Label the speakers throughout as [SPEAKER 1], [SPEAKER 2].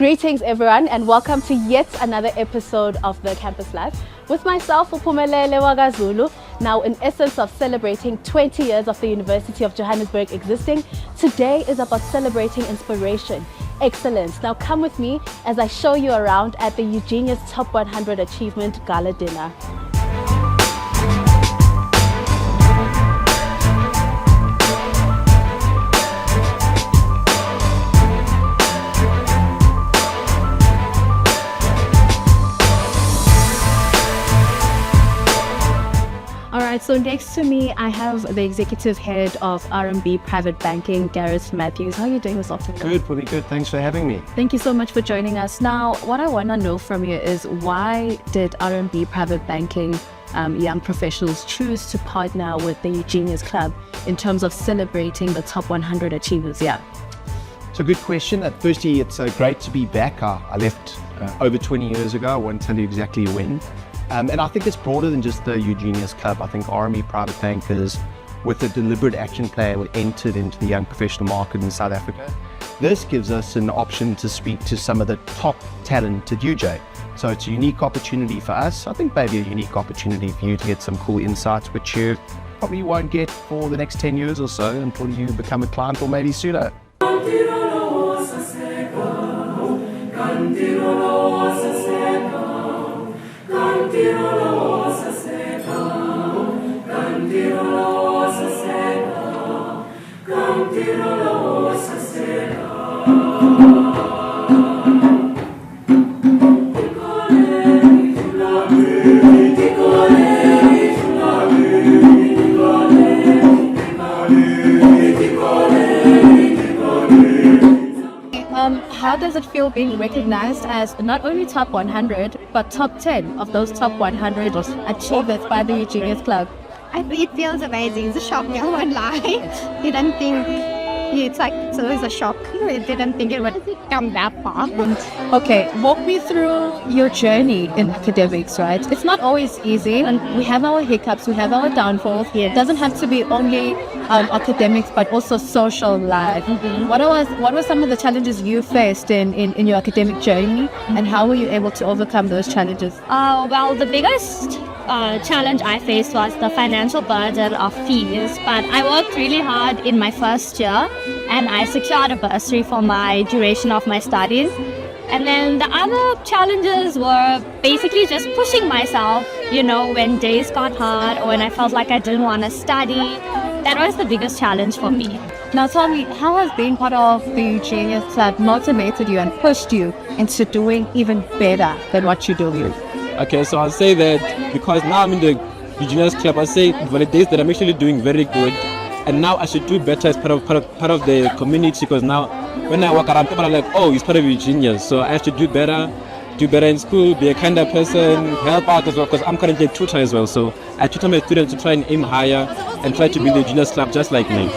[SPEAKER 1] Greetings everyone and welcome to yet another episode of the Campus Life with myself, Phumelele Zulu. Now in essence of celebrating 20 years of the University of Johannesburg existing, today is about celebrating inspiration, excellence. Now come with me as I show you around at the UJenius Top 100 Achievement Gala Dinner. Alright, so next to me I have the Executive Head of R&B Private Banking, Gareth Matthews. How are you doing this afternoon?
[SPEAKER 2] Good, pretty good. Thanks for having me.
[SPEAKER 1] Thank you so much for joining us. Now, what I want to know from you is why did R&B Private Banking young professionals choose to partner with the UJenius Club in terms of celebrating the top 100 achievers? Yeah.
[SPEAKER 2] It's a good question. Firstly, it's great to be back. I left over 20 years ago. I won't tell you exactly when. And I think it's broader than just the UJenius Club. I think R&B Private Bankers, with a deliberate action plan, entered into the young professional market in South Africa. This gives us an option to speak to some of the top talent at UJ. So it's a unique opportunity for us. I think maybe a unique opportunity for you to get some cool insights, which you probably won't get for the next 10 years or so until you become a client or maybe sooner.
[SPEAKER 1] How does it feel being recognized as not only top 100 but top 10 of those top 100 achievers by the UJenius Club?
[SPEAKER 3] It feels amazing. It's a shock, I won't lie. Didn't think, it's always a shock. I didn't think it would come that far.
[SPEAKER 1] Okay, walk me through your journey in academics, right? It's not always easy, and we have our hiccups, we have our downfalls. It doesn't have to be only academics, but also social life. What were some of the challenges you faced in your academic journey, and how were you able to overcome those challenges?
[SPEAKER 4] Well, the biggest challenge I faced was the financial burden of fees, but I worked really hard in my first year and I secured a bursary for my duration of my studies. And then the other challenges were basically just pushing myself, when days got hard or when I felt like I didn't want to study. That was the biggest challenge for me.
[SPEAKER 1] Now tell me, how has being part of the UJenius Club motivated you and pushed you into doing even better than what you're doing?
[SPEAKER 5] Okay, so I'll say that because now I'm in the UJenius Club, I'll say it validates that I'm actually doing very good, and now I should do better as part of the community, because now when I walk around, people are like, oh, he's part of UJenius, so I have to do better in school, be a kinder person, help out as well, because I'm currently a tutor as well, so I tutor my students to try and aim higher and try to be in the UJenius Club just like me.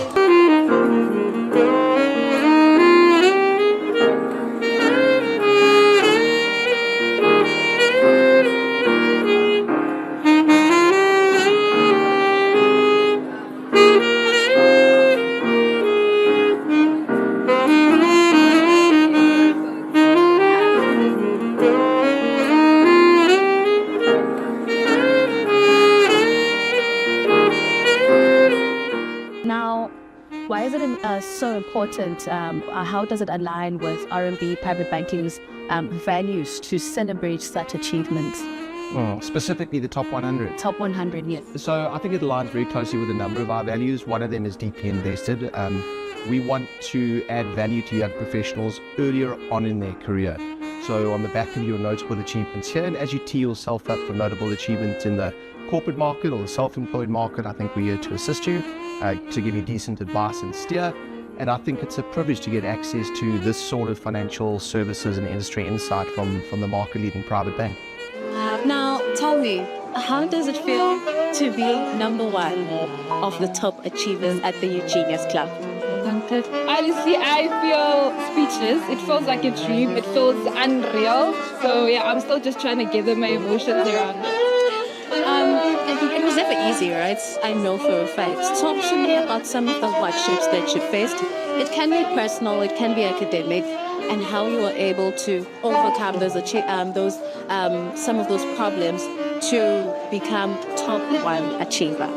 [SPEAKER 1] Why is it so important? How does it align with R&B Private Banking's values to celebrate such achievements?
[SPEAKER 2] Specifically the top 100.
[SPEAKER 1] Top 100, yes.
[SPEAKER 2] So I think it aligns very closely with a number of our values. One of them is deeply invested. We want to add value to young professionals earlier on in their career. So on the back of your notable achievements here, and as you tee yourself up for notable achievements in the corporate market or the self-employed market, I think we're here to assist you, to give you decent advice and steer. And I think it's a privilege to get access to this sort of financial services and industry insight from the market-leading private bank.
[SPEAKER 1] Now, tell me, how does it feel to be number one of the top achievers at the UJenius Club?
[SPEAKER 6] Honestly, I feel speechless. It feels like a dream. It feels unreal. So yeah, I'm still just trying to gather my emotions around it.
[SPEAKER 3] It was never
[SPEAKER 1] easy, right? I know for a fact. Talk to me about some of the hardships that you faced. It can be personal, it can be academic, and how you were able to overcome some of those problems to become top one achiever.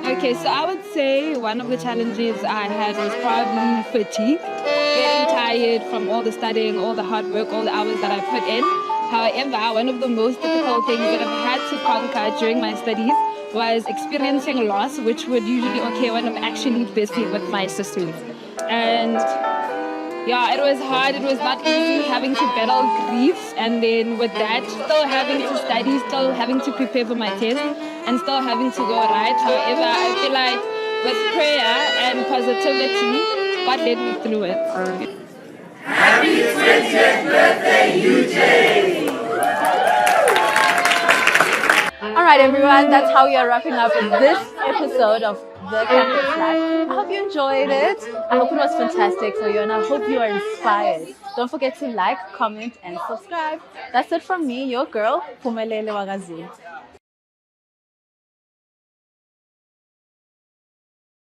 [SPEAKER 6] Okay, so I would say one of the challenges I had was probably fatigue, getting tired from all the studying, all the hard work, all the hours that I put in. However, one of the most difficult things that I've had to conquer during my studies was experiencing loss, which would usually occur when I'm actually busy with my systems. And yeah, it was hard, it was not easy having to battle grief, and then with that, still having to study, still having to prepare for my test, and still having to go right. However, I feel like with prayer and positivity, God led me through it.
[SPEAKER 7] Happy 20th birthday, UJ!
[SPEAKER 1] Alright everyone, that's how we are wrapping up this episode of The Campus Life. I hope you enjoyed it. I hope it was fantastic for you, and I hope you are inspired. Don't forget to like, comment and subscribe. That's it from me, your girl, Phumelele Zulu.